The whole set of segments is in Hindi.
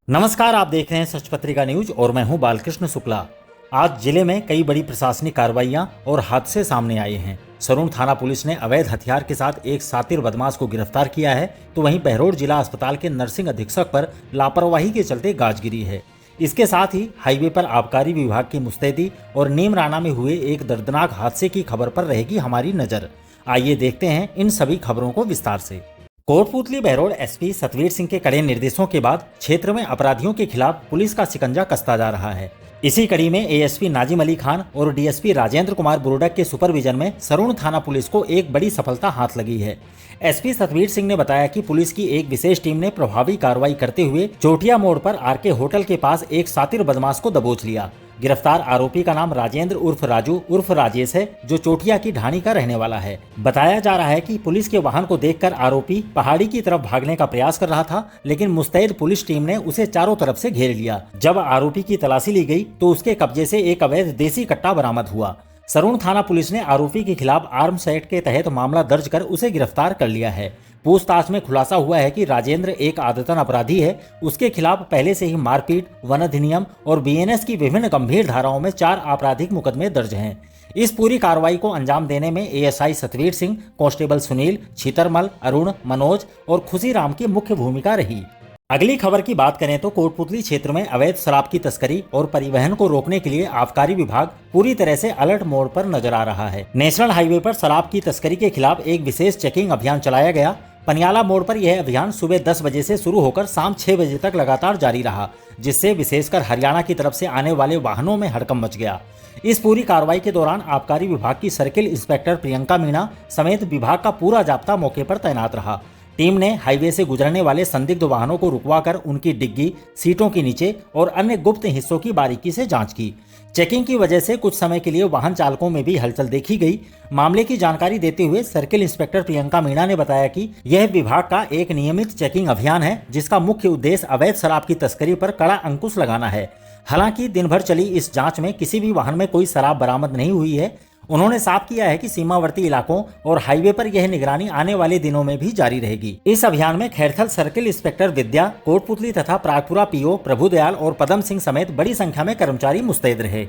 नमस्कार, आप देख रहे हैं सच पत्रिका न्यूज और मैं हूं बालकृष्ण शुक्ला। आज जिले में कई बड़ी प्रशासनिक कार्रवाइयां और हादसे सामने आए हैं। सरून थाना पुलिस ने अवैध हथियार के साथ एक शातिर बदमाश को गिरफ्तार किया है, तो वहीं बहरोड जिला अस्पताल के नर्सिंग अधीक्षक पर लापरवाही के चलते गाज गिरी है। इसके साथ ही हाईवे पर आबकारी विभाग की मुस्तैदी और नीमराना में हुए एक दर्दनाक हादसे की खबर पर रहेगी हमारी नजर। आइए देखते हैं इन सभी खबरों को विस्तार से। कोटपूतली बहरोड एसपी सतवीर सिंह के कड़े निर्देशों के बाद क्षेत्र में अपराधियों के खिलाफ पुलिस का शिकंजा कसता जा रहा है। इसी कड़ी में एएसपी नाजिम अली खान और डीएसपी राजेंद्र कुमार बुरुडक के सुपरविजन में सरून थाना पुलिस को एक बड़ी सफलता हाथ लगी है। एसपी सतवीर सिंह ने बताया कि पुलिस की एक विशेष टीम ने प्रभावी कार्रवाई करते हुए चोटिया मोड़ पर आरके होटल के पास एक शातिर बदमाश को दबोच लिया। गिरफ्तार आरोपी का नाम राजेंद्र उर्फ राजू उर्फ राजेश है, जो चोटिया की ढाणी का रहने वाला है। बताया जा रहा है कि पुलिस के वाहन को देखकर आरोपी पहाड़ी की तरफ भागने का प्रयास कर रहा था, लेकिन मुस्तैद पुलिस टीम ने उसे चारों तरफ से घेर लिया। जब आरोपी की तलाशी ली गई तो उसके कब्जे से एक अवैध देसी कट्टा बरामद हुआ। सरून थाना पुलिस ने आरोपी के खिलाफ आर्म्स एक्ट के तहत मामला दर्ज कर उसे गिरफ्तार कर लिया है। पूछताछ में खुलासा हुआ है कि राजेंद्र एक आदतन अपराधी है। उसके खिलाफ पहले से ही मारपीट, वन अधिनियम और बीएनएस की विभिन्न गंभीर धाराओं में 4 आपराधिक मुकदमे दर्ज हैं। इस पूरी कार्रवाई को अंजाम देने में एएसआई सतवीर सिंह, कांस्टेबल सुनील, छितरमल, अरुण, मनोज और खुशीराम की मुख्य भूमिका रही। अगली खबर की बात करें तो कोटपूतली क्षेत्र में अवैध शराब की तस्करी और परिवहन को रोकने के लिए आबकारी विभाग पूरी तरह से अलर्ट मोड पर नजर आ रहा है। नेशनल हाईवे पर शराब की तस्करी के खिलाफ एक विशेष चेकिंग अभियान चलाया गया। पनियाला मोड़ पर यह अभियान सुबह 10 बजे से शुरू होकर शाम 6 बजे तक लगातार जारी रहा, जिससे विशेषकर हरियाणा की तरफ से आने वाले वाहनों में हड़कंप मच गया। इस पूरी कार्रवाई के दौरान आबकारी विभाग की सर्किल इंस्पेक्टर प्रियंका मीणा समेत विभाग का पूरा जाब्ता मौके पर तैनात रहा। टीम ने हाईवे से गुजरने वाले संदिग्ध वाहनों को रुकवाकर उनकी डिग्गी, सीटों के नीचे और अन्य गुप्त हिस्सों की बारीकी से जांच की। चेकिंग की वजह से कुछ समय के लिए वाहन चालकों में भी हलचल देखी गई। मामले की जानकारी देते हुए सर्किल इंस्पेक्टर प्रियंका मीणा ने बताया कि यह विभाग का एक नियमित चेकिंग अभियान है, जिसका मुख्य उद्देश्य अवैध शराब की तस्करी पर कड़ा अंकुश लगाना है। हालांकि दिन भर चली इस जांच में किसी भी वाहन में कोई शराब बरामद नहीं हुई है। उन्होंने साफ किया है कि सीमावर्ती इलाकों और हाईवे पर यह निगरानी आने वाले दिनों में भी जारी रहेगी। इस अभियान में खैरथल सर्किल इंस्पेक्टर विद्या, कोटपूतली तथा प्रागपुरा पीओ प्रभुदयाल और पदम सिंह समेत बड़ी संख्या में कर्मचारी मुस्तैद रहे।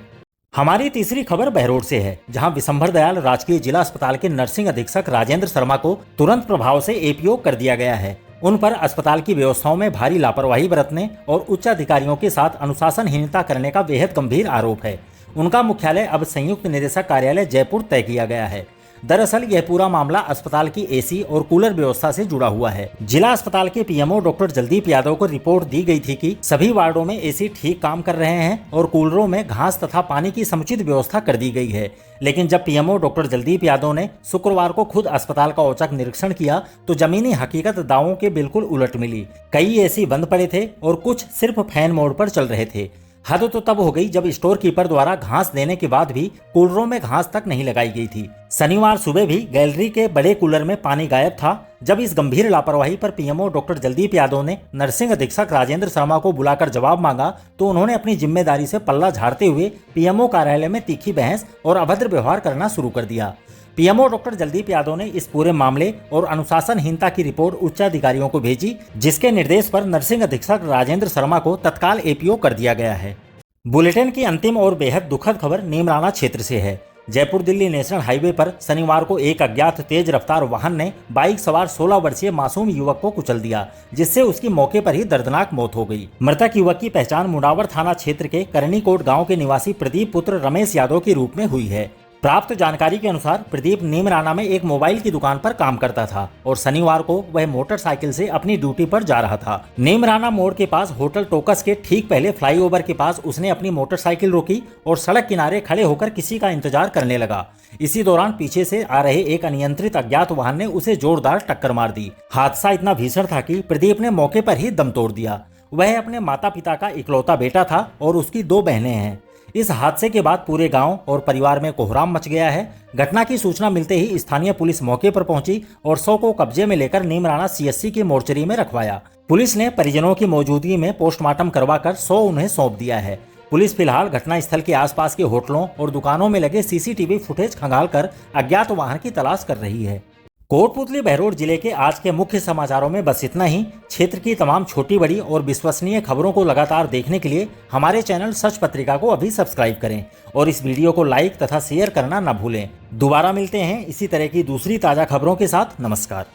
हमारी तीसरी खबर बहरोड से है, जहां विशंभर दयाल राजकीय जिला अस्पताल के नर्सिंग अधीक्षक राजेंद्र शर्मा को तुरंत प्रभाव से एपीओ कर दिया गया है। उन पर अस्पताल की व्यवस्थाओं में भारी लापरवाही बरतने और उच्च अधिकारियों के साथ अनुशासनहीनता करने का बेहद गंभीर आरोप है। उनका मुख्यालय अब संयुक्त निदेशक कार्यालय जयपुर तय किया गया है। दरअसल यह पूरा मामला अस्पताल की एसी और कूलर व्यवस्था से जुड़ा हुआ है। जिला अस्पताल के पीएमओ डॉक्टर जलदीप यादव को रिपोर्ट दी गई थी कि सभी वार्डों में एसी ठीक काम कर रहे हैं और कूलरों में घास तथा पानी की समुचित व्यवस्था कर दी गई है। लेकिन जब पीएमओ डॉक्टर जलदीप यादव ने शुक्रवार को खुद अस्पताल का औचक निरीक्षण किया तो जमीनी हकीकत दावों के बिल्कुल उलट मिली। कई एसी बंद पड़े थे और कुछ सिर्फ फैन मोड पर चल रहे थे। हद तो तब हो गई जब स्टोर कीपर द्वारा घास देने के बाद भी कूलरों में घास तक नहीं लगाई गई थी। शनिवार सुबह भी गैलरी के बड़े कूलर में पानी गायब था। जब इस गंभीर लापरवाही पर पीएमओ डॉक्टर जलदीप यादव ने नर्सिंग अधीक्षक राजेंद्र शर्मा को बुलाकर जवाब मांगा तो उन्होंने अपनी जिम्मेदारी से पल्ला झाड़ते हुए पीएमओ कार्यालय में तीखी बहस और अभद्र व्यवहार करना शुरू कर दिया। पीएमओ डॉक्टर जलदीप यादव ने इस पूरे मामले और अनुशासनहीनता की रिपोर्ट उच्च अधिकारियों को भेजी, जिसके निर्देश पर नर्सिंग अधीक्षक राजेंद्र शर्मा को तत्काल एपीओ कर दिया गया है। बुलेटिन की अंतिम और बेहद दुखद खबर नीमराना क्षेत्र से है। जयपुर दिल्ली नेशनल हाईवे पर शनिवार को एक अज्ञात तेज रफ्तार वाहन ने बाइक सवार 16 वर्षीय मासूम युवक को कुचल दिया, जिससे उसकी मौके पर ही दर्दनाक मौत हो गई। मृतक युवक की पहचान मुंडावर थाना क्षेत्र के करनीकोट गांव के निवासी प्रदीप पुत्र रमेश यादव के रूप में हुई है। प्राप्त जानकारी के अनुसार प्रदीप नीमराना में एक मोबाइल की दुकान पर काम करता था और शनिवार को वह मोटरसाइकिल से अपनी ड्यूटी पर जा रहा था। नीमराना मोड़ के पास होटल टोकस के ठीक पहले फ्लाईओवर के पास उसने अपनी मोटरसाइकिल रोकी और सड़क किनारे खड़े होकर किसी का इंतजार करने लगा। इसी दौरान पीछे से आ रहे एक अनियंत्रित अज्ञात वाहन ने उसे जोरदार टक्कर मार दी। हादसा इतना भीषण था कि प्रदीप ने मौके पर ही दम तोड़ दिया। वह अपने माता पिता का इकलौता बेटा था और उसकी 2 बहनें हैं। इस हादसे के बाद पूरे गांव और परिवार में कोहराम मच गया है। घटना की सूचना मिलते ही स्थानीय पुलिस मौके पर पहुंची और शव को कब्जे में लेकर नीमराना सीएससी की मोर्चरी में रखवाया। पुलिस ने परिजनों की मौजूदगी में पोस्टमार्टम करवाकर शव उन्हें सौंप दिया है। पुलिस फिलहाल घटनास्थल के आसपास के होटलों और दुकानों में लगे सीसीटीवी फुटेज खंगालकर अज्ञात वाहन की तलाश कर रही है। कोटपुतली बहरोड जिले के आज के मुख्य समाचारों में बस इतना ही। क्षेत्र की तमाम छोटी बड़ी और विश्वसनीय खबरों को लगातार देखने के लिए हमारे चैनल सच पत्रिका को अभी सब्सक्राइब करें और इस वीडियो को लाइक तथा शेयर करना न भूलें। दोबारा मिलते हैं इसी तरह की दूसरी ताजा खबरों के साथ। नमस्कार।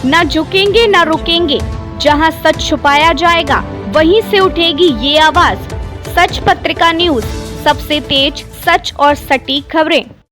न झुकेंगे न रुकेंगे, जहां सच छुपाया जाएगा वहीं से उठेगी ये आवाज। सच पत्रिका न्यूज, सबसे तेज, सच और सटीक खबरें।